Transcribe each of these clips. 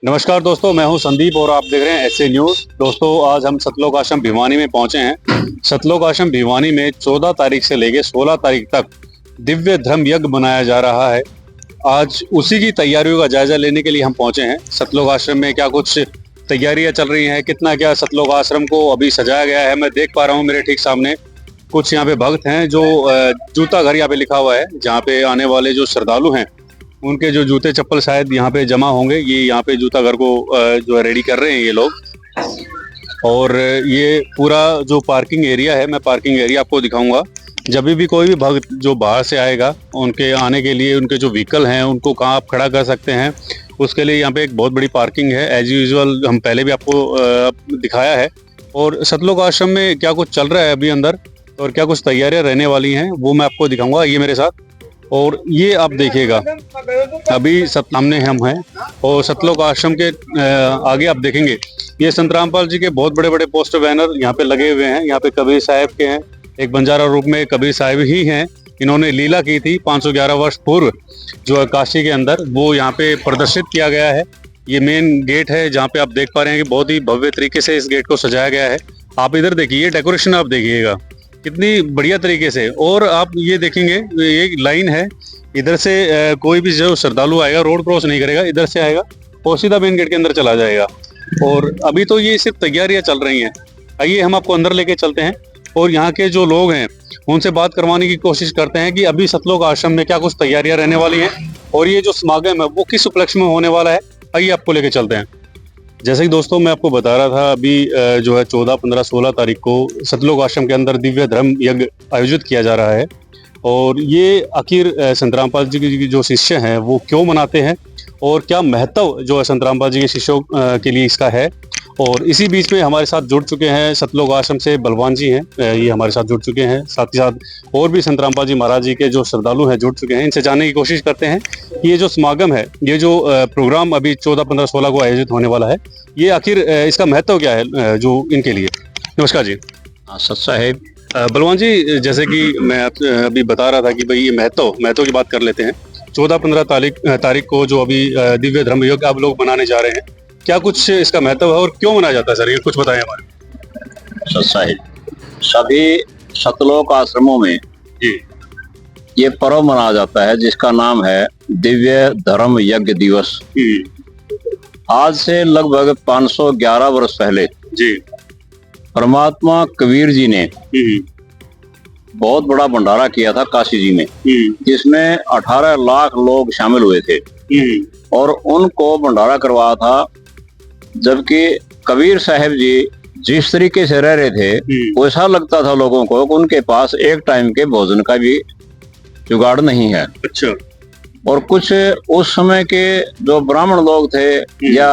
नमस्कार दोस्तों, मैं हूं संदीप और आप देख रहे हैं एसए न्यूज। दोस्तों, आज हम सतलोक आश्रम भिवानी में पहुंचे हैं। सतलोक आश्रम भिवानी में 14 तारीख से लेकर 16 तारीख तक दिव्य धर्म यज्ञ मनाया जा रहा है। आज उसी की तैयारियों का जायजा लेने के लिए हम पहुंचे हैं। सतलोक आश्रम में क्या कुछ तैयारियां चल रही हैं, कितना क्या सतलोक आश्रम को अभी सजाया गया है, मैं देख पा रहा हूँ। मेरे ठीक सामने कुछ यहाँ पे भक्त हैं जो जूता घर यहाँ पे लिखा हुआ है, जहाँ पे आने वाले जो श्रद्धालु हैं उनके जो जूते चप्पल शायद यहाँ पे जमा होंगे। ये यहाँ पे जूता घर को जो है रेडी कर रहे हैं ये लोग। और ये पूरा जो पार्किंग एरिया है, मैं पार्किंग एरिया आपको दिखाऊंगा। जब भी कोई भी भक्त जो बाहर से आएगा, उनके आने के लिए उनके जो व्हीकल हैं उनको कहाँ आप खड़ा कर सकते हैं, उसके लिए यहाँ पे एक बहुत बड़ी पार्किंग है। एज यूजुअल हम पहले भी आपको दिखाया है। और सतलोक आश्रम में क्या कुछ चल रहा है अभी अंदर और क्या कुछ तैयारियां रहने वाली हैं वो मैं आपको दिखाऊंगा। ये मेरे साथ, और ये आप देखिएगा अभी सामने हम हैं और सतलोक आश्रम के आगे आप देखेंगे ये संत रामपाल जी के बहुत बड़े बड़े पोस्टर बैनर यहाँ पे लगे हुए हैं। यहाँ पे कबीर साहब के हैं, एक बंजारा रूप में कबीर साहब ही हैं। इन्होंने लीला की थी 511 वर्ष पूर्व जो है काशी के अंदर, वो यहाँ पे प्रदर्शित किया गया है। ये मेन गेट है जहाँ पे आप देख पा रहे हैं कि बहुत ही भव्य तरीके से इस गेट को सजाया गया है। आप इधर देखिए, डेकोरेशन आप देखिएगा कितनी बढ़िया तरीके से। और आप ये देखेंगे ये लाइन है, इधर से कोई भी जो श्रद्धालु आएगा रोड क्रॉस नहीं करेगा, इधर से आएगा और सीधा मेन गेट के अंदर चला जाएगा। और अभी तो ये सिर्फ तैयारियां चल रही हैं। आइए हम आपको अंदर लेके चलते हैं और यहाँ के जो लोग हैं उनसे बात करवाने की कोशिश करते हैं कि अभी सतलोक आश्रम में क्या कुछ तैयारियां रहने वाली हैं और ये जो समागम है वो किस उपलक्ष्य में होने वाला है। आइए आपको लेके चलते हैं। जैसे कि दोस्तों मैं आपको बता रहा था, अभी जो है 14, 15, 16 तारीख को सतलोक आश्रम के अंदर दिव्य धर्म यज्ञ आयोजित किया जा रहा है। और ये आखिर संत रामपाल जी की जो शिष्य हैं वो क्यों मनाते हैं और क्या महत्व जो है संत रामपाल जी के शिष्यों के लिए इसका है। और इसी बीच में हमारे साथ जुड़ चुके हैं सतलोक आश्रम से बलवान जी हैं, ये हमारे साथ जुड़ चुके हैं। साथ ही साथ और भी संत रामपाल जी महाराज जी के जो श्रद्धालु हैं जुड़ चुके हैं। इनसे जानने की कोशिश करते हैं कि ये जो समागम है, ये जो प्रोग्राम अभी 14, 15, 16 को आयोजित होने वाला है, ये आखिर इसका महत्व क्या है जो इनके लिए। नमस्कार जी। सच साहेब। बलवान जी, जैसे कि मैं अभी बता रहा था कि भाई ये महत्व की बात कर लेते हैं। 14, 15 तारीख को जो अभी दिव्य धर्म यज्ञ आप लोग मनाने जा रहे हैं, क्या कुछ इसका महत्व है और क्यों मनाया जाता है सर, ये कुछ बताएं हमारे। सच साहेब, सभी सतलोक आश्रमों में जी ये पर्व मनाया जाता है जिसका नाम है दिव्य धर्म यज्ञ दिवस। आज से लगभग 511 वर्ष पहले जी परमात्मा कबीर जी ने बहुत बड़ा भंडारा किया था काशी जी में, जिसमें 18 लाख लोग शामिल हुए थे और उनको भंडारा करवाया था। जबकि कबीर साहब जी जिस तरीके से रह रहे थे वैसा लगता था लोगों को कि उनके पास एक टाइम के भोजन का भी जुगाड़ नहीं है। अच्छा। और कुछ उस समय के जो ब्राह्मण लोग थे या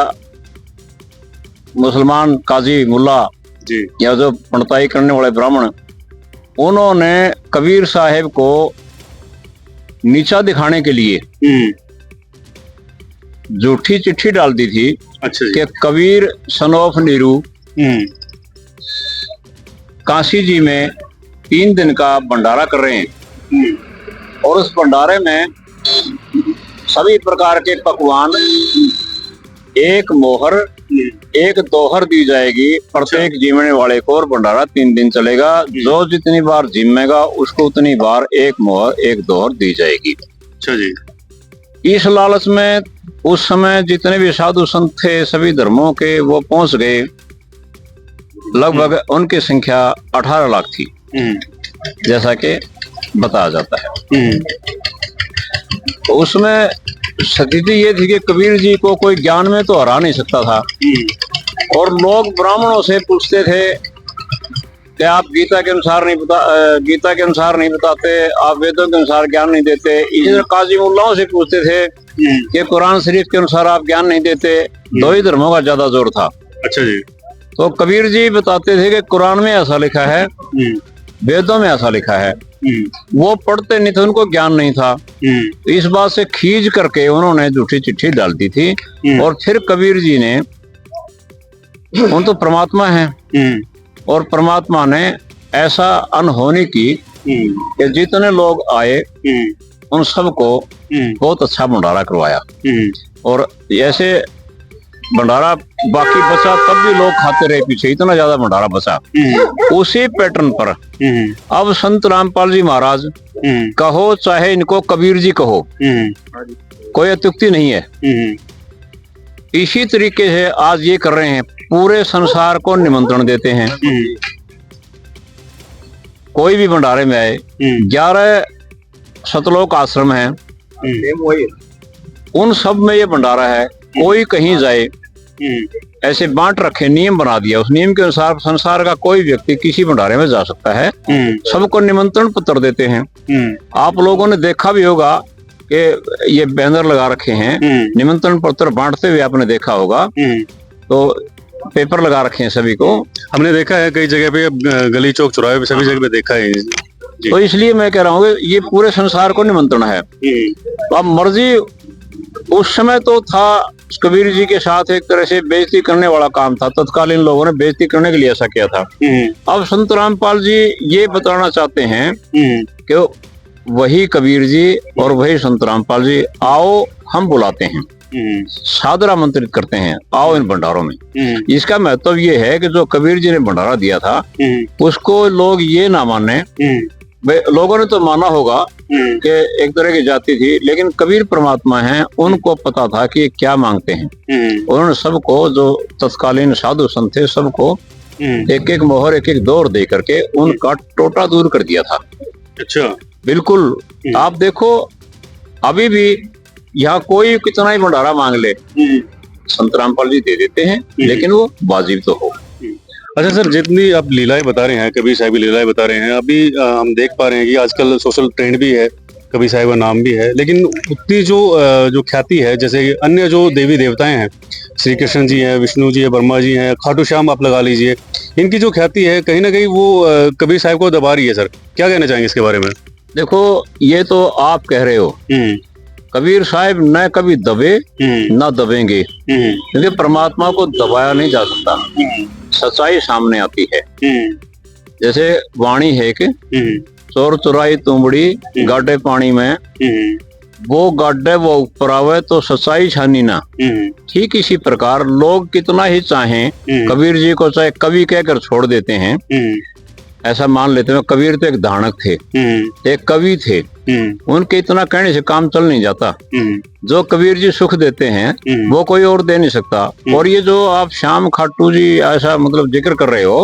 मुसलमान काजी मुल्ला जी या जो पंडिताई करने वाले ब्राह्मण, उन्होंने कबीर साहब को नीचा दिखाने के लिए झूठी चिट्ठी डाल दी थी। अच्छा जी। कि कबीर सन ऑफ नीरू काशी जी में 3 दिन का भंडारा कर रहे हैं और उस भंडारे में सभी प्रकार के पकवान, एक मोहर, एक दोहर दी जाएगी प्रत्येक जीवने वाले को, और भंडारा 3 दिन चलेगा। जो जितनी बार जिमेगा उसको उतनी बार एक मोहर, एक दोहर दी जाएगी। अच्छा जी। इस लालच में उस समय जितने भी साधु संत थे सभी धर्मों के, वो पहुंच गए। लगभग उनकी संख्या 18 लाख थी जैसा कि बताया जाता है। तो उसमें स्थिति ये थी कि कबीर जी को कोई ज्ञान में तो हरा नहीं सकता था और लोग ब्राह्मणों से पूछते थे कि आप गीता के अनुसार नहीं बताते, आप वेदों के अनुसार ज्ञान नहीं देते। इसी तरह काजी मुल्लाओं से पूछते थे कि कुरान शरीफ के अनुसार आप ज्ञान नहीं देते। 2 ही धर्मों का ज्यादा जोर था। अच्छा जी। तो कबीर जी बताते थे कि कुरान में ऐसा लिखा है, वेदों में ऐसा लिखा है। वो पढ़ते नहीं थे, उनको ज्ञान नहीं था। तो इस बात से खींच करके उन्होंने झूठी चिट्ठी डाल दी थी। और फिर कबीर जी ने, उन तो परमात्मा है और परमात्मा ने ऐसा अनहोनी की कि जितने लोग आए उन सबको बहुत अच्छा भंडारा करवाया। और ऐसे भंडारा बाकी बचा तब भी लोग खाते रहे, पीछे इतना ज्यादा भंडारा बचा। उसी पैटर्न पर अब संत रामपाल जी महाराज कहो चाहे इनको कबीर जी कहो, कोई अत्युक्ति नहीं है। इसी तरीके से आज ये कर रहे हैं, पूरे संसार को निमंत्रण देते हैं। कोई भी भंडारे में आए, 11 सतलोक आश्रम हैं, उन सब में ये भंडारा है। कोई कहीं जाए, ऐसे बांट रखे, नियम बना दिया, उस नियम के अनुसार संसार का कोई व्यक्ति किसी भंडारे में जा सकता है। सबको निमंत्रण पत्र देते हैं। आप लोगों ने देखा भी होगा कि ये बैनर लगा रखे हैं, निमंत्रण पत्र बांटते हुए आपने देखा होगा। तो पेपर लगा रखे हैं सभी को, हमने देखा है कई जगह पे, गली चौक चौराहे पे, सभी जगह पे देखा है जी। तो इसलिए मैं कह रहा हूँ कि ये पूरे संसार को निमंत्रण है। तो अब मर्जी उस समय तो था, कबीर जी के साथ एक तरह से बेइज्जती करने वाला काम था, तत्कालीन लोगों ने बेइज्जती करने के लिए ऐसा किया था। अब संत रामपाल जी ये बताना चाहते हैं कि वही कबीर जी और वही संत रामपाल जी, आओ हम बुलाते हैं, सादर आमंत्रित करते हैं, आओ इन भंडारों में। इसका महत्व ये है कि जो कबीर जी ने भंडारा दिया था उसको लोग ये ना माने। लोगों ने तो माना होगा कि एक तरह की जाति थी, लेकिन कबीर परमात्मा हैं, उनको पता था कि क्या मांगते हैं। उन्होंने सबको, जो तत्कालीन साधु संत थे, सबको एक एक मोहर, एक एक दौर दे करके उनका टोटा दूर कर दिया था। अच्छा, बिल्कुल। आप देखो अभी भी यहाँ कोई कितना ही भंडारा मांग ले, संत रामपाल जी दे देते हैं, लेकिन वो वाजिब तो हो। अच्छा सर, जितनी आप लीलाएं बता रहे हैं, कबीर साहब की लीलाएं बता रहे हैं, अभी हम देख पा रहे हैं कि आजकल सोशल ट्रेंड भी है, कबीर साहब का नाम भी है, लेकिन उतनी जो ख्याति है, जैसे अन्य जो देवी देवताएं हैं, श्री कृष्ण जी हैं, विष्णु जी है, ब्रह्मा जी हैं, खाटू श्याम आप लगा लीजिए, इनकी जो ख्याति है कहीं ना कहीं वो कबीर साहब को दबा रही है। सर क्या कहना चाहेंगे इसके बारे में? देखो, ये तो आप कह रहे हो, कबीर साहब न कभी दबे न दबेंगे, क्योंकि परमात्मा को दबाया नहीं जा सकता, सच्चाई सामने आती है। जैसे वाणी है कि चोर चुराई तुमड़ी गाड्डे पानी में, वो गाड्डे वो ऊपर आवे तो सच्चाई छानी ना। ठीक इसी प्रकार लोग कितना ही चाहें कबीर जी को, चाहे कवि कहकर छोड़ देते हैं, ऐसा मान लेते हैं। कबीर तो एक धारणक थे, एक कवि थे, उनके इतना कहने से काम चल नहीं जाता। जो कबीर जी सुख देते हैं वो कोई और दे नहीं सकता। और ये जो आप श्याम खाटू जी ऐसा मतलब जिक्र कर रहे हो,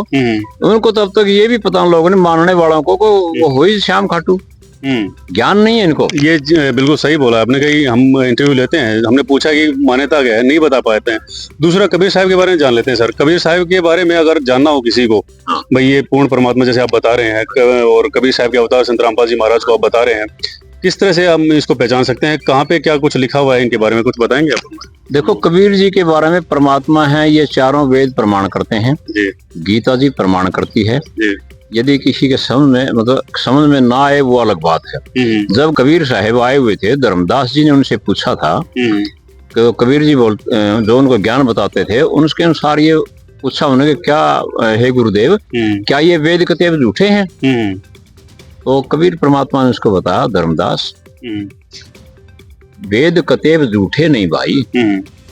उनको तब तक ये भी पता लोगों ने, मानने वालों को, वो हुई श्याम खाटू, ज्ञान नहीं है इनको। ये बिल्कुल सही बोला आपने। कहीं हम इंटरव्यू लेते हैं, हमने पूछा कि मान्यता क्या है, नहीं बता पाते हैं। दूसरा, कबीर साहब के बारे में जान लेते हैं। सर, कबीर साहब के बारे में अगर जानना हो किसी को, भाई ये पूर्ण परमात्मा जैसे आप बता रहे हैं, और कबीर साहब के अवतार संत रामपाल जी महाराज को आप बता रहे हैं, किस तरह से हम इसको पहचान सकते हैं? कहाँ पे क्या कुछ लिखा हुआ है इनके बारे में, कुछ बताएंगे आप? देखो, कबीर जी के बारे में परमात्मा है, ये चारों वेद प्रमाण करते हैं, गीता जी प्रमाण करती है। यदि किसी के समझ में, मतलब समझ में ना आए, वो अलग बात है। जब कबीर साहब आए हुए थे, धर्मदास जी ने उनसे पूछा था कि कबीर जी जो उनको ज्ञान बताते थे, उनके अनुसार ये पूछा उन्होंने कि क्या है गुरुदेव, क्या ये वेद कतेब झूठे हैं? तो कबीर परमात्मा ने उसको बताया, धर्मदास, वेद कतेब झूठे नहीं भाई,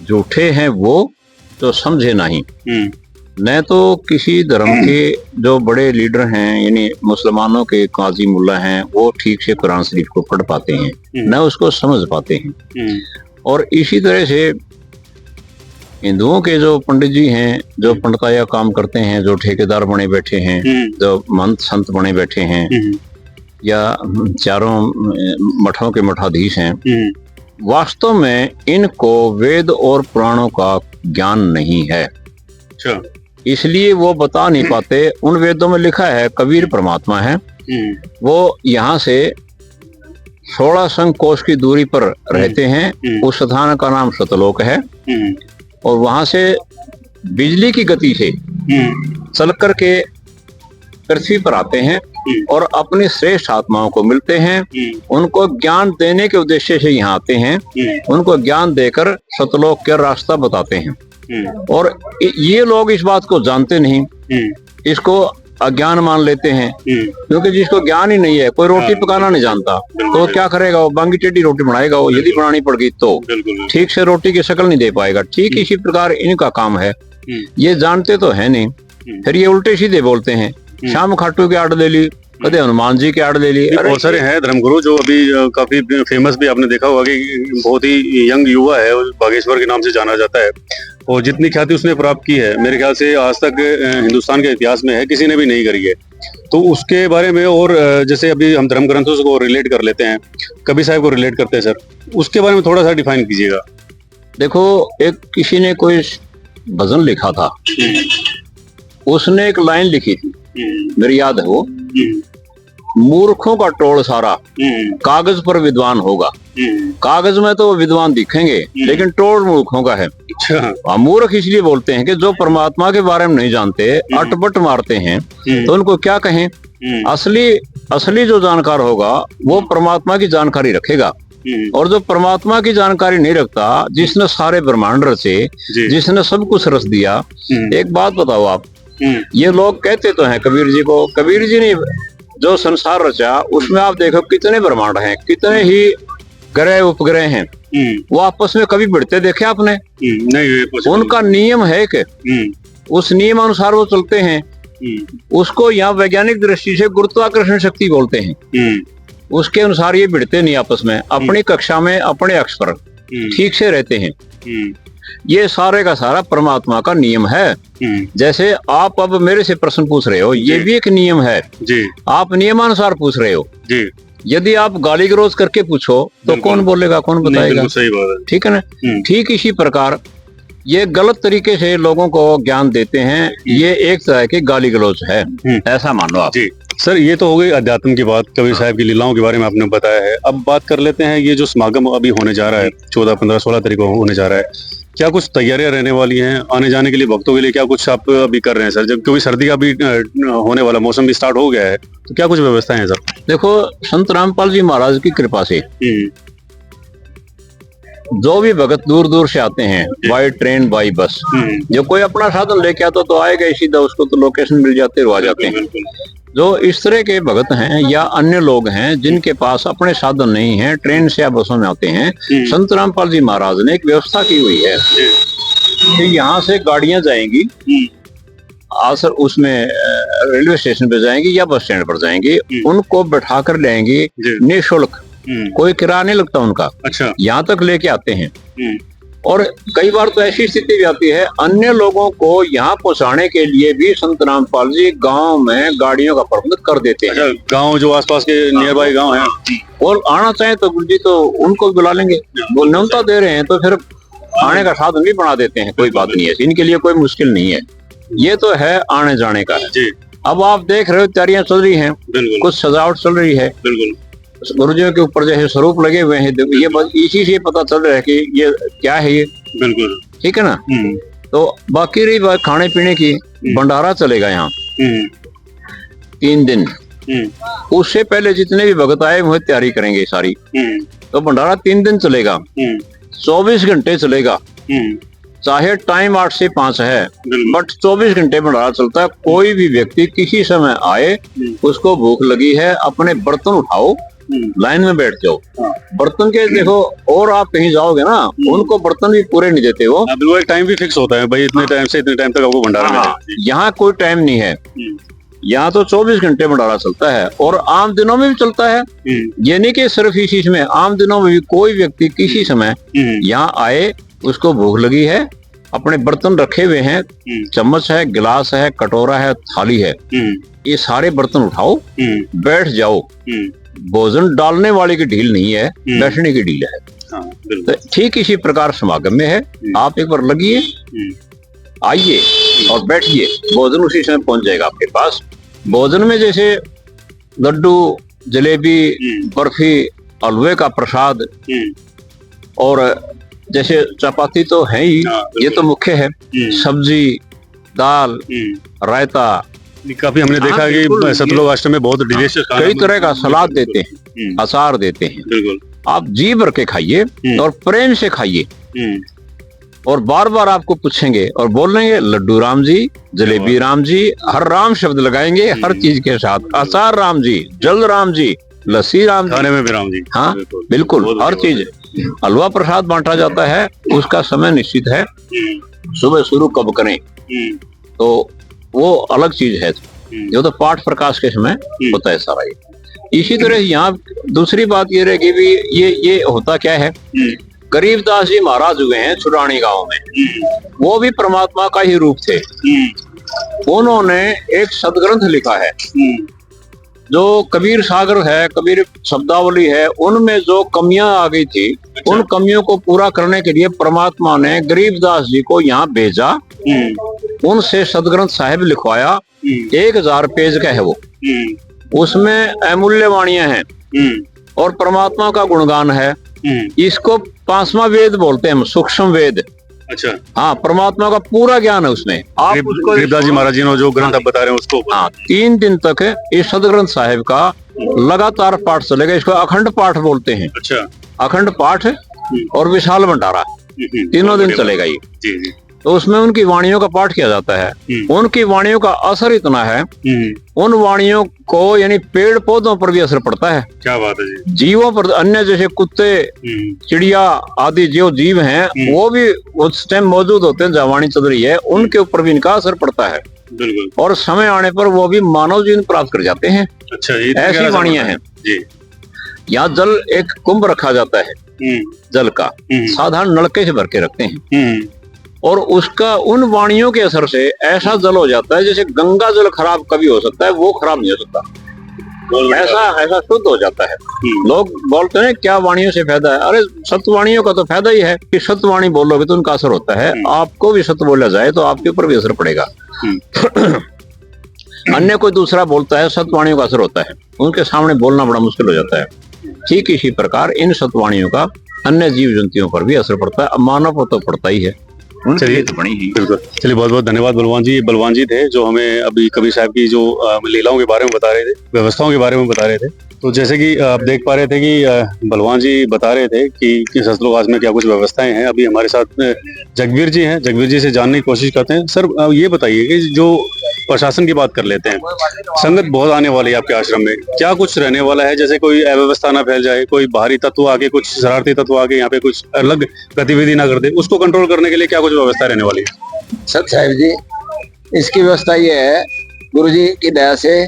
झूठे हैं वो तो समझे नहीं। न तो किसी धर्म के जो बड़े लीडर हैं, यानी मुसलमानों के काजी मुल्ला हैं, वो ठीक से कुरान शरीफ को पढ़ पाते हैं, न उसको समझ पाते हैं। और इसी तरह से हिंदुओं के जो पंडित जी हैं, जो पंडिताया काम करते हैं, जो ठेकेदार बने बैठे हैं, जो महंत संत बने बैठे हैं, या चारों मठों के मठाधीश हैं, वास्तव में इनको वेद और पुराणों का ज्ञान नहीं है। अच्छा। इसलिए वो बता नहीं पाते। उन वेदों में लिखा है कबीर परमात्मा है, वो यहाँ से 16 संग कोष की दूरी पर रहते हैं। उस स्थान का नाम सतलोक है, और वहां से बिजली की गति से चल कर के पृथ्वी पर आते हैं और अपनी श्रेष्ठ आत्माओं को मिलते हैं। उनको ज्ञान देने के उद्देश्य से यहाँ आते हैं, उनको ज्ञान देकर सतलोक का रास्ता बताते हैं। और ये लोग इस बात को जानते नहीं, इसको अज्ञान मान लेते हैं, क्योंकि जिसको ज्ञान ही नहीं है, कोई रोटी पकाना नहीं जानता, तो वो क्या करेगा, वो बांगी टेढ़ी रोटी बनाएगा, वो यदि बनानी पड़ गई तो ठीक से रोटी की शक्ल नहीं दे पाएगा। ठीक इसी प्रकार इनका काम है, ये जानते तो है नहीं, फिर ये उल्टे सीधे बोलते हैं। श्याम खाटू की आड़ ले ली, कदे हनुमान जी की आड़ ले ली। बहुत सारे हैं धर्मगुरु जो अभी काफी फेमस भी आपने देखा होगा कि बहुत ही यंग युवा है, बागेश्वर के नाम से जाना जाता है, और जितनी ख्याति उसने प्राप्त की है मेरे ख्याल से आज तक हिंदुस्तान के इतिहास में है किसी ने भी नहीं करी है। तो उसके बारे में, और जैसे अभी हम धर्म ग्रंथों को रिलेट कर लेते हैं, कबीर साहब को रिलेट करते हैं सर, उसके बारे में थोड़ा सा डिफाइन कीजिएगा। देखो, एक किसी ने कोई भजन लिखा था, उसने एक लाइन लिखी थी, मेरी याद है वो, मूर्खों का टोल सारा कागज पर विद्वान होगा। कागज में तो विद्वान दिखेंगे, लेकिन टोल मूर्खों का है। अच्छा। मूर्ख इसलिए बोलते हैं कि जो परमात्मा के बारे में नहीं जानते, अटपट मारते हैं, तो उनको क्या कहें। असली जो जानकार होगा वो परमात्मा की जानकारी रखेगा, और जो परमात्मा की जानकारी नहीं रखता, जिसने सारे ब्रह्मांड रचे, जिसने सब कुछ रच दिया। एक बात बताओ आप, ये लोग कहते तो हैं कबीर जी को, कबीर जी ने जो संसार रचा उसमें आप देखो कितने ब्रह्मांड हैं, कितने ही ग्रह उपग्रह हैं, वो आपस में कभी भिड़ते देखे आपने? नहीं। उनका नियम है कि उस नियम अनुसार वो चलते हैं। उसको यहाँ वैज्ञानिक दृष्टि से गुरुत्वाकर्षण शक्ति बोलते हैं। उसके अनुसार ये भिड़ते नहीं आपस में, अपनी कक्षा में अपने अक्ष पर ठीक से रहते हैं। ये सारे का सारा परमात्मा का नियम है। जैसे आप अब मेरे से प्रश्न पूछ रहे हो, ये भी एक नियम है जी। आप नियमानुसार पूछ रहे हो जी। यदि आप गाली गलौज करके पूछो तो कौन बोलेगा, कौन बताएगा? सही बात है, ठीक है ना। ठीक इसी प्रकार ये गलत तरीके से लोगों को ज्ञान देते हैं, ये एक तरह की गाली गलौज है, ऐसा मान लो आप जी। सर, ये तो हो गई अध्यात्म की बात, कबीर साहब की लीलाओं के बारे में आपने बताया है। अब बात कर लेते हैं ये जो समागम अभी होने जा रहा है, 14, 15, 16 तारीख को होने जा रहा है, क्या कुछ तैयारियां रहने वाली हैं आने जाने के लिए, भक्तों के लिए क्या कुछ आप अभी कर रहे हैं सर? जब क्योंकि सर्दी का भी होने वाला मौसम भी स्टार्ट हो गया है, तो क्या कुछ व्यवस्थाएं हैं सर? देखो, संत रामपाल जी महाराज की कृपा से जो भी भगत दूर दूर से आते हैं, बाई ट्रेन बाई बस, जो कोई अपना साधन लेके आता तो आएगा सीधा, उसको तो लोकेशन मिल जाते आ जाते हैं। जो इस तरह के भगत हैं या अन्य लोग हैं जिनके पास अपने साधन नहीं है, ट्रेन से या बसों में आते हैं, संत रामपाल जी महाराज ने एक व्यवस्था की हुई है कि यहाँ से गाड़ियां जाएंगी, आसर उसमें रेलवे स्टेशन पे जाएंगी या बस स्टैंड पर जाएंगी, उनको बैठा कर लाएंगी निःशुल्क, कोई किराया नहीं लगता उनका। अच्छा। यहाँ तक लेके आते हैं। और कई बार तो ऐसी स्थिति भी आती है, अन्य लोगों को यहाँ पहुँचाने के लिए भी संत रामपाल जी गांव में गाड़ियों का प्रबंध कर देते हैं। गांव जो आसपास के नियर बाई गांव हैं, और आना चाहे तो गुरु जी तो उनको भी बुला लेंगे, वो न्योता दे रहे हैं तो फिर आने का साधन भी बना देते हैं, कोई बात नहीं है, इनके लिए कोई मुश्किल नहीं है। ये तो है आने जाने का जी। अब आप देख रहे हो तैयारियां चल रही हैं, कुछ सजावट चल रही है, गुरुजियों के ऊपर जैसे स्वरूप लगे हुए हैं, ये बस इसी से पता चल रहा है कि ये क्या है, ये बिल्कुल ठीक है ना। तो बाकी रही बात खाने पीने की, भंडारा चलेगा यहाँ 3 दिन। उससे पहले जितने भी भगत आए हुए तैयारी करेंगे सारी, तो भंडारा 3 दिन चलेगा, 24 घंटे चलेगा। चाहे टाइम 8 से 5 है, बट 24 घंटे भंडारा चलता है। कोई भी व्यक्ति किसी समय आए, उसको भूख लगी है, अपने बर्तन उठाओ, लाइन में बैठ जाओ। बर्तन के देखो, और आप कहीं जाओगे ना, उनको बर्तन भी पूरे नहीं देते वो, एक टाइम भी फिक्स होता है भाई, इतने टाइम से इतने टाइम तक आपको भंडारा मिलेगा। यहाँ कोई टाइम नहीं है, यहाँ तो 24 घंटे भंडारा चलता है, और आम दिनों में भी चलता है। ये नहीं कि सिर्फ इसी समय, आम दिनों में भी कोई व्यक्ति किसी समय यहाँ आए, उसको भूख लगी है, अपने बर्तन रखे हुए हैं, चम्मच है, गिलास है, कटोरा है, थाली है, ये सारे बर्तन उठाओ, बैठ जाओ। भोजन डालने वाले की ढील नहीं है, बैठने की ढील है। तो ठीक इसी प्रकार समागम में है, आप एक बार लगिए, आइए और बैठिए, भोजन उसी समय पहुंच जाएगा आपके पास। भोजन में जैसे लड्डू, जलेबी, बर्फी, हलवे का प्रसाद, और जैसे चपाती तो है ही, ये तो मुख्य है, सब्जी, दाल, रायता, काफी हमने देखा कि सतलोक आश्रम में बहुत डिलीशियस कई तरह का सलाद देते हैं, अचार देते हैं। बिल्कुल, आप जी भर के खाइए और प्रेम से खाइए। और बार बार आपको पूछेंगे और बोलेंगे लड्डू राम जी, जलेबी राम जी, हर राम शब्द लगाएंगे हर चीज के साथ, अचार राम जी, जल राम जी, लस्सी राम जी, खाने में भी राम जी। हाँ बिल्कुल हर चीज। हलवा प्रसाद बांटा जाता है, उसका समय निश्चित है, सुबह शुरू कब करें तो वो अलग चीज है, जो तो पाठ प्रकाश के समय होता है सारा ये। इसी तरह यहाँ दूसरी बात ये रहेगी भी ये होता क्या है, गरीबदास जी महाराज हुए हैं छुड़ानी गांव में, वो भी परमात्मा का ही रूप थे। उन्होंने एक सदग्रंथ लिखा है जो कबीर सागर है, कबीर शब्दावली है, उनमें जो कमियां आ गई थी उन कमियों को पूरा करने के लिए परमात्मा ने गरीबदास जी को यहाँ भेजा, उनसे सदग्रंथ साहिब लिखवाया। 1000 पेज का है वो, उसमें अमूल्य वाणियां हैं और परमात्मा का गुणगान है। इसको 5वां वेद बोलते हैं, सूक्ष्म वेद। अच्छा, हाँ, परमात्मा का पूरा ज्ञान है उसमें। आप उसको गरीबदास जी महाराज जी ने जो ग्रंथ आप बता रहे हैं उसको, हाँ, 3 दिन तक इस सदग्रंथ साहिब का लगातार पाठ चलेगा। इसको अखंड पाठ बोलते हैं। अच्छा, अखंड पाठ और विशाल भंडारा तीनों दिन चलेगा ये। जी जी। तो उसमें उनकी वाणियों का पाठ किया जाता है। उनकी वाणियों का असर इतना है, उन वाणियों को यानी पेड़ पौधों पर भी असर पड़ता है। क्या बात है जी। जीवों पर, अन्य जैसे कुत्ते, चिड़िया आदि जो जीव हैं वो भी उस टाइम मौजूद होते हैं जहाँ वाणी चल रही है, उनके ऊपर भी इनका असर पड़ता है। बिल्कुल। और समय आने पर वो भी मानव जीवन प्राप्त कर जाते हैं। अच्छा, ऐसी वाणियां हैं जी। यहाँ जल एक कुंभ रखा जाता है जल का, साधारण नलके से भर के रखते हैं, और उसका उन वाणियों के असर से ऐसा जल हो जाता है जैसे गंगा जल खराब कभी हो सकता है, वो खराब नहीं हो सकता। ऐसा शुद्ध हो जाता है। लोग बोलते हैं क्या वाणियों से फायदा है? अरे सत्वाणियों का तो फायदा ही है कि सत्वाणी बोलोगे तो उनका असर होता है। आपको भी सत्य बोला जाए तो आपके ऊपर भी असर पड़ेगा। अन्य कोई दूसरा बोलता है, सत्वाणियों का असर होता है, उनके सामने बोलना बड़ा मुश्किल हो जाता है। ठीक इसी प्रकार इन सत्वाणियों का अन्य जीव जंतुओं पर भी असर पड़ता है, मानव पर तो पड़ता ही है। चलिए, बिल्कुल। चलिए, बहुत बहुत धन्यवाद बलवान जी। बलवान जी थे जो हमें अभी कबीर साहब की जो लीलाओं के बारे में बता रहे थे, व्यवस्थाओं के बारे में बता रहे थे। तो जैसे कि आप देख पा रहे थे कि बलवान जी बता रहे थे कि सतलोक में क्या कुछ व्यवस्थाएं हैं। अभी हमारे साथ जगवीर जी हैं, जगवीर जी से जानने की कोशिश करते हैं। सर, ये बताइए कि जो प्रशासन की बात कर लेते हैं, संगत बहुत आने वाली है आपके आश्रम में, क्या कुछ रहने वाला है? जैसे कोई अव्यवस्था ना फैल जाए, कोई बाहरी तत्व आके, कुछ शरारती तत्व आके यहाँ पे कुछ अलग गतिविधि ना कर दे, उसको कंट्रोल करने के लिए क्या कुछ व्यवस्था रहने वाली है? सत साहिब जी, इसकी व्यवस्था ये है, गुरुजी की दया से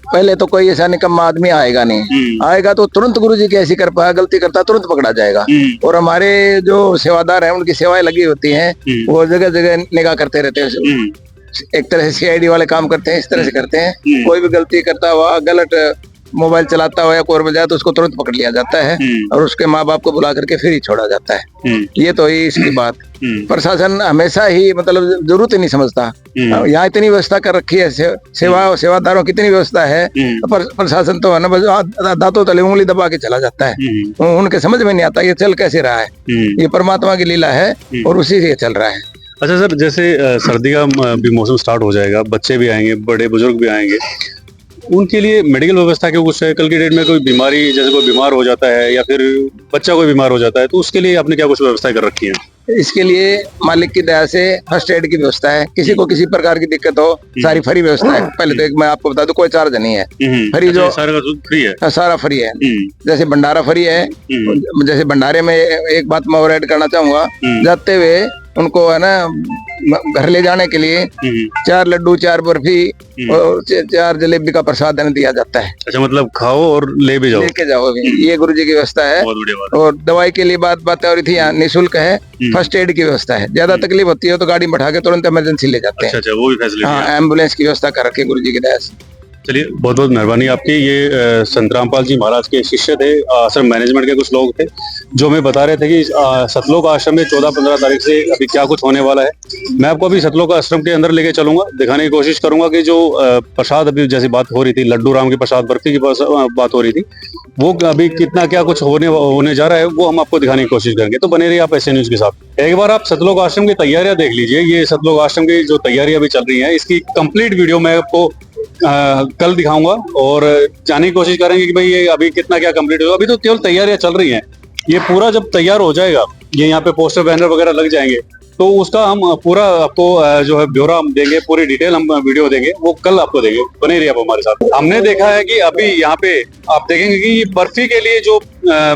पहले तो कोई ऐसा निकम्मा आदमी आएगा नहीं, आएगा तो तुरंत गुरुजी कैसी कर पाया, गलती करता तुरंत पकड़ा जाएगा। और हमारे जो सेवादार हैं उनकी सेवाएं लगी होती हैं, वो जगह जगह निगाह करते रहते हैं। एक तरह से सीआईडी वाले काम करते हैं, इस तरह से करते हैं। कोई भी गलती करता हुआ, गलत मोबाइल चलाता हुआ या कोई बजाए तो उसको तुरंत पकड़ लिया जाता है और उसके माँ बाप को बुला करके फिर ही छोड़ा जाता है। ये तो ही इसकी बात। प्रशासन हमेशा ही मतलब जरूरत ही नहीं समझता। यहाँ इतनी व्यवस्था कर रखी है, सेवादारों की इतनी व्यवस्था है, प्रशासन तो है ना बस दांतों तले उंगली दबा के चला जाता है। उनके समझ में नहीं आता ये चल कैसे रहा है। ये परमात्मा की लीला है और उसी से चल रहा है। अच्छा सर, जैसे सर्दी का भी मौसम स्टार्ट हो जाएगा, बच्चे भी आएंगे, बड़े बुजुर्ग भी आएंगे, उनके लिए मेडिकल व्यवस्था के कुछ है? कल की डेट में कोई बीमारी, जैसे कोई बीमार हो जाता है या फिर बच्चा कोई बीमार हो जाता है, तो उसके लिए आपने क्या कुछ व्यवस्था कर रखी है? इसके लिए मालिक की दया से फर्स्ट एड की व्यवस्था है। किसी को किसी प्रकार की दिक्कत हो, सारी फ्री व्यवस्था है। पहले तो एक मैं आपको बता दूं, कोई चार्ज नहीं है, फ्री। जो सारा फ्री है, सारा फ्री है। जैसे भंडारा फ्री है, जैसे भंडारे में एक बात मैं और ऐड करना चाहूंगा, जाते हुए उनको है ना घर ले जाने के लिए 4 लड्डू, 4 बर्फी और 4 जलेबी का प्रसाद दिया जाता है। अच्छा, मतलब खाओ और लेके जाओ। ये गुरुजी की व्यवस्था है। और दवाई के लिए बात हो रही थी, यहाँ निःशुल्क है। फर्स्ट एड की व्यवस्था है, ज्यादा तकलीफ होती है तो गाड़ी में बैठा के तुरंत इमरजेंसी ले जाते हैं। अच्छा, वो भी फैसिलिटी है। हाँ, एम्बुलेंस की व्यवस्था कर रखी है गुरुजी की दया से। चलिए, बहुत बहुत मेहरबानी आपकी। ये संत रामपाल जी महाराज के शिष्य थे, आश्रम मैनेजमेंट के कुछ लोग थे जो हमें बता रहे थे कि सतलोक आश्रम में 14-15 तारीख से अभी क्या कुछ होने वाला है। मैं आपको अभी सतलोक आश्रम के अंदर लेके चलूंगा, दिखाने की कोशिश करूंगा कि जो प्रसाद अभी जैसी बात हो रही थी, लड्डू राम की प्रसाद, बर्फी की बात हो रही थी, वो अभी कितना क्या कुछ होने जा रहा है, वो हम आपको दिखाने की कोशिश करेंगे। तो बने रहिए आप ऐसे न्यूज के साथ। एक बार आप सतलोक आश्रम की तैयारियां देख लीजिए। ये सतलोक आश्रम की जो तैयारियां अभी चल रही है, इसकी कंप्लीट वीडियो मैं आपको कल दिखाऊंगा और जानने की कोशिश करेंगे कि भाई ये अभी कितना क्या कंप्लीट होगा। अभी तो केवल तैयारियां चल रही हैं, ये पूरा जब तैयार हो जाएगा, ये यहाँ पे पोस्टर बैनर वगैरह लग जाएंगे, तो उसका हम पूरा आपको जो है ब्यौरा हम देंगे, पूरी डिटेल हम वीडियो देंगे, वो कल आपको देंगे। बने रहिए आप हमारे साथ। हमने देखा है कि अभी यहाँ पे आप देखेंगे कि बर्फी के लिए जो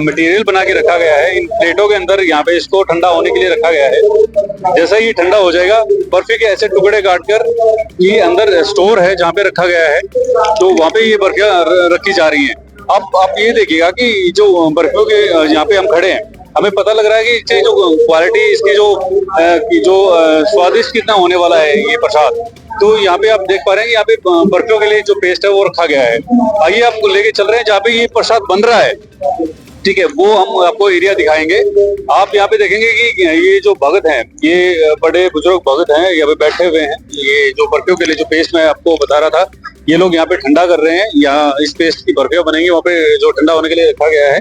मटेरियल बना के रखा गया है इन प्लेटों के अंदर, यहाँ पे इसको ठंडा होने के लिए रखा गया है। जैसा ही ठंडा हो जाएगा, बर्फी के ऐसे टुकड़े काट कर ये अंदर स्टोर है जहाँ पे रखा गया है, तो वहाँ पे ये बर्फियां रखी जा रही हैं। अब आप ये देखिएगा कि जो बर्फियों के यहाँ पे हम खड़े हैं, हमें पता लग रहा है कि इसकी जो क्वालिटी, इसकी जो स्वादिष्ट कितना होने वाला है ये प्रसाद। तो यहाँ पे आप देख पा रहे हैं कि यहाँ पे बर्फियों के लिए जो पेस्ट है वो रखा गया है। आइए आपको लेके चल रहे हैं जहाँ पे ये प्रसाद बन रहा है, ठीक है, वो हम आपको एरिया दिखाएंगे। आप यहाँ पे देखेंगे कि ये जो भगत हैं, ये बड़े बुजुर्ग भगत हैं, यहाँ पे बैठे हुए हैं। ये जो बर्फियों के लिए जो पेस्ट मैं आपको बता रहा था, ये लोग यहाँ पे ठंडा कर रहे हैं। यहाँ इस पेस्ट की बर्फियां बनेंगी, वहाँ पे जो ठंडा होने के लिए रखा गया है।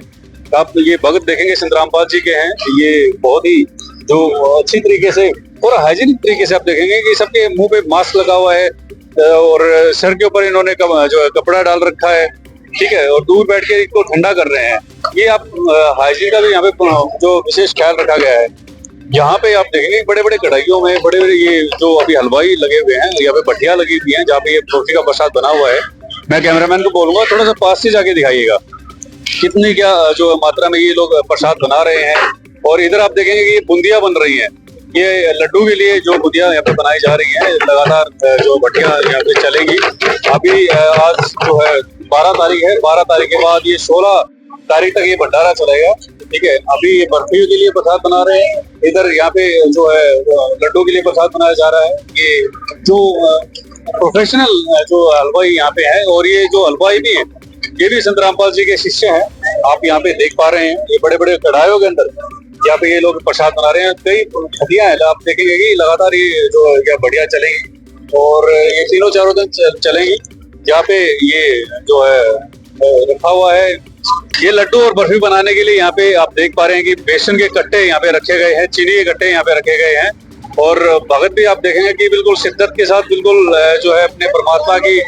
आप ये भगत देखेंगे संत रामपाल जी के हैं। ये बहुत ही जो अच्छी तरीके से और हाइजीनिक तरीके से आप देखेंगे कि सबके मुंह पे मास्क लगा हुआ है और सर के ऊपर इन्होंने जो कपड़ा डाल रखा है, ठीक है, और दूर बैठ के इसको ठंडा कर रहे हैं। ये आप हाइजीन का भी यहाँ पे जो विशेष ख्याल रखा गया है। यहाँ पे आप देखेंगे बड़े बड़े कढ़ाइयों में बड़े बड़े ये जो अभी हलवाई लगे हुए हैं, यहाँ पे भट्टियां लगी हुई हैं जहाँ पे ये बर्फी का प्रसाद बना हुआ है। मैं कैमरामैन को बोलूंगा थोड़ा सा पास से जाके दिखाइएगा कितनी क्या जो मात्रा में ये लोग प्रसाद बना रहे हैं। और इधर आप देखेंगे कि ये बूंदियां बन रही हैं। ये लड्डू के लिए जो बूंदियां यहाँ पे बनाई जा रही हैं, लगातार जो भट्टियां यहाँ पे चलेंगी। अभी आज जो है 12 तारीख है, 12 तारीख के बाद ये 16 तारीख तक ये भंडारा चलेगा, ठीक है। अभी ये बर्फी के लिए प्रसाद बना रहे हैं, इधर यहाँ पे जो है लड्डू के लिए प्रसाद बनाया जा रहा है। ये जो प्रोफेशनल जो हलवाई यहाँ पे है, और ये जो हलवाई भी है ये भी संत रामपाल जी के शिष्य हैं। आप यहाँ पे देख पा रहे हैं ये बड़े बड़े कढ़ाइयों के अंदर यहाँ पे ये लोग प्रसाद बना रहे हैं। कई हड्डियां हैं, आप देखेंगे कि लगातार ये जो क्या बढ़िया चलेंगी और ये तीनों चारों दिन चलेंगी। यहाँ पे ये जो है रखा हुआ है, ये लड्डू और बर्फी बनाने के लिए यहाँ पे आप देख पा रहे हैं कि बेसन के कट्टे यहाँ पे रखे गए हैं, चीनी के कट्टे यहाँ पे रखे गए हैं। और भगत भी आप देखेंगे कि बिल्कुल शिद्दत के साथ बिल्कुल जो है अपने परमात्मा की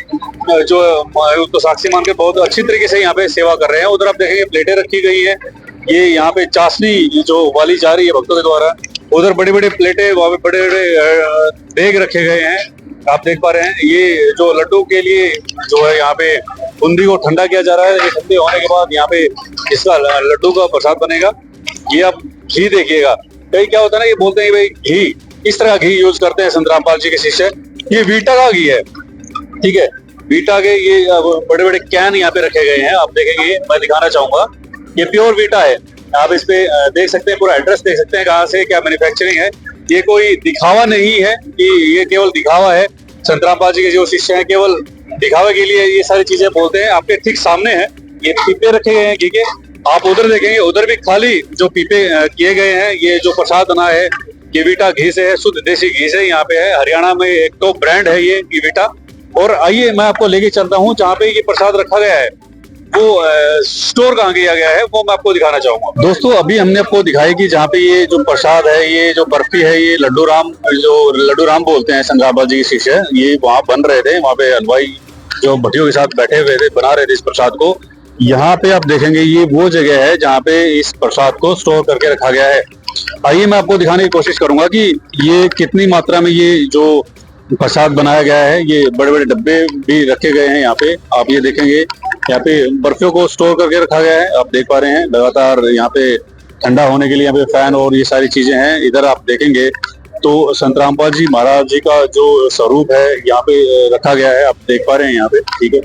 जो तो साक्षी मान के बहुत अच्छी तरीके से यहाँ पे सेवा कर रहे हैं। उधर आप देखेंगे प्लेटें रखी गई हैं, ये यहाँ पे चाशनी जो वाली जा रही है भक्तों के द्वारा। उधर बड़ी बड़ी प्लेटें, वहाँ पे बड़े बड़े देग रखे गए हैं, आप देख पा रहे हैं। ये जो लड्डू के लिए जो है यहाँ पे बूंदी को ठंडा किया जा रहा है। ये ठंडे होने के बाद यहाँ पे इसका लड्डू का प्रसाद बनेगा। ये आप घी देखिएगा, कई क्या होता है ना, ये बोलते हैं भाई घी, इस तरह घी यूज करते हैं संत रामपाल जी के शिष्य। ये वीटा का घी है, ठीक है, वीटा के ये बड़े बड़े कैन यहाँ पे रखे गए हैं। आप देखेंगे, मैं दिखाना चाहूंगा, ये प्योर वीटा है। आप इस पे देख सकते हैं, पूरा एड्रेस देख सकते हैं कहाँ से क्या मैन्युफैक्चरिंग है। ये कोई दिखावा नहीं है कि ये केवल दिखावा है। संत रामपाल जी के जो शिष्य हैं केवल दिखावे के लिए ये सारी चीजें बोलते हैं। आपके ठीक सामने है ये पीपे रखे गए हैं घी के, आप उधर देखेंगे, उधर भी खाली जो पीपे किए गए हैं। ये जो प्रसाद बना है ये वीटा घी से है, शुद्ध देसी घी से यहाँ पे है। हरियाणा में एक तो ब्रांड है ये वीटा। और आइए मैं आपको लेके चलता हूँ जहाँ पे ये प्रसाद रखा गया है, वो स्टोर कहाँ किया गया है वो मैं आपको दिखाना चाहूंगा। दोस्तों अभी हमने आपको दिखाई कि जहाँ पे ये जो प्रसाद है, ये जो बर्फी है, ये लड्डू राम बोलते हैं संत रामपाल जी के शिष्य, ये वहाँ बन रहे थे। वहाँ पे हलवाई जो भट्टियों के साथ बैठे हुए थे, बना रहे थे इस प्रसाद को। यहाँ पे आप देखेंगे ये वो जगह है जहाँ पे इस प्रसाद को स्टोर करके रखा गया है। आइए मैं आपको दिखाने की कोशिश करूंगा कि ये कितनी मात्रा में ये जो प्रसाद बनाया गया है। ये बड़े बड़े डब्बे भी रखे गए हैं यहाँ पे, आप ये देखेंगे यहाँ पे बर्फियों को स्टोर करके रखा गया है। आप देख पा रहे हैं लगातार यहाँ पे ठंडा होने के लिए यहाँ पे फैन और ये सारी चीजें हैं। इधर आप देखेंगे तो संत रामपाल जी महाराज जी का जो स्वरूप है यहाँ पे रखा गया है, आप देख पा रहे हैं यहाँ पे, ठीक है।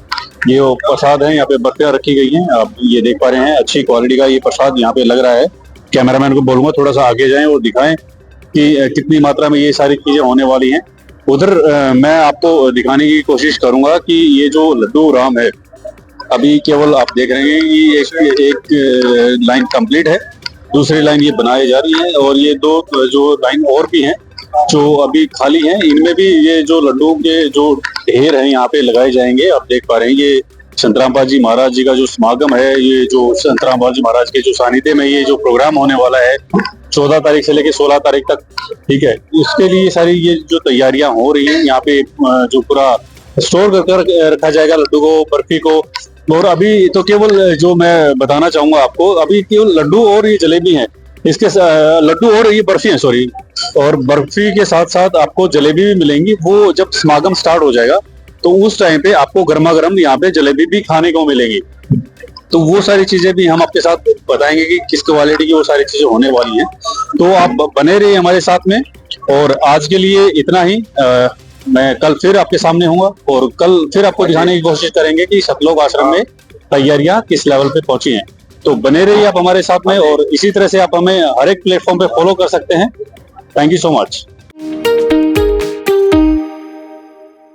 ये वो प्रसाद है, यहाँ पे बर्फियां रखी गई हैं, आप ये देख पा रहे हैं। अच्छी क्वालिटी का ये प्रसाद यहाँ पे लग रहा है। कैमरामैन को बोलूंगा थोड़ा सा आगे जाएं और दिखाएं कि कितनी मात्रा में ये सारी चीजें होने वाली हैं। उधर मैं आपको दिखाने की कोशिश करूंगा कि ये जो लड्डू राम है, अभी केवल आप देख रहे हैं कि एक लाइन कंप्लीट है, दूसरी लाइन ये बनाई जा रही है, और ये दो जो लाइन और भी हैं जो अभी खाली हैं, इनमें भी ये जो लड्डू के जो ढेर हैं यहाँ पे लगाए जाएंगे। आप देख पा रहे हैं ये संत रामपाल जी महाराज जी का जो समागम है, ये जो संत रामपाल जी महाराज के जो सानिध्य में ये जो प्रोग्राम होने वाला है 14 तारीख से लेकर 16 तारीख तक, ठीक है, उसके लिए सारी ये जो तैयारियां हो रही हैं यहाँ पे जो पूरा स्टोर कर रखा जाएगा लड्डू को, बर्फी को। और अभी तो केवल जो मैं बताना चाहूंगा आपको, अभी केवल लड्डू और ये जलेबी हैं, इसके लड्डू और ये बर्फी है, सॉरी, और बर्फी के साथ साथ आपको जलेबी भी मिलेंगी। वो जब समागम स्टार्ट हो जाएगा तो उस टाइम पे आपको गर्मा गर्म यहाँ पे जलेबी भी खाने को मिलेगी। तो वो सारी चीजें भी हम आपके साथ बताएंगे कि किस क्वालिटी की वो सारी चीजें होने वाली हैं। तो आप बने रहिए हमारे साथ में, और आज के लिए इतना ही। मैं कल फिर आपके सामने हूँ और कल फिर आपको दिखाने की कोशिश करेंगे कि सतलोक आश्रम में तैयारियां किस लेवल पे पहुंची हैं। तो बने रहिए आप हमारे साथ में, और इसी तरह से आप हमें हर एक प्लेटफॉर्म पे फॉलो कर सकते हैं। Thank you so much.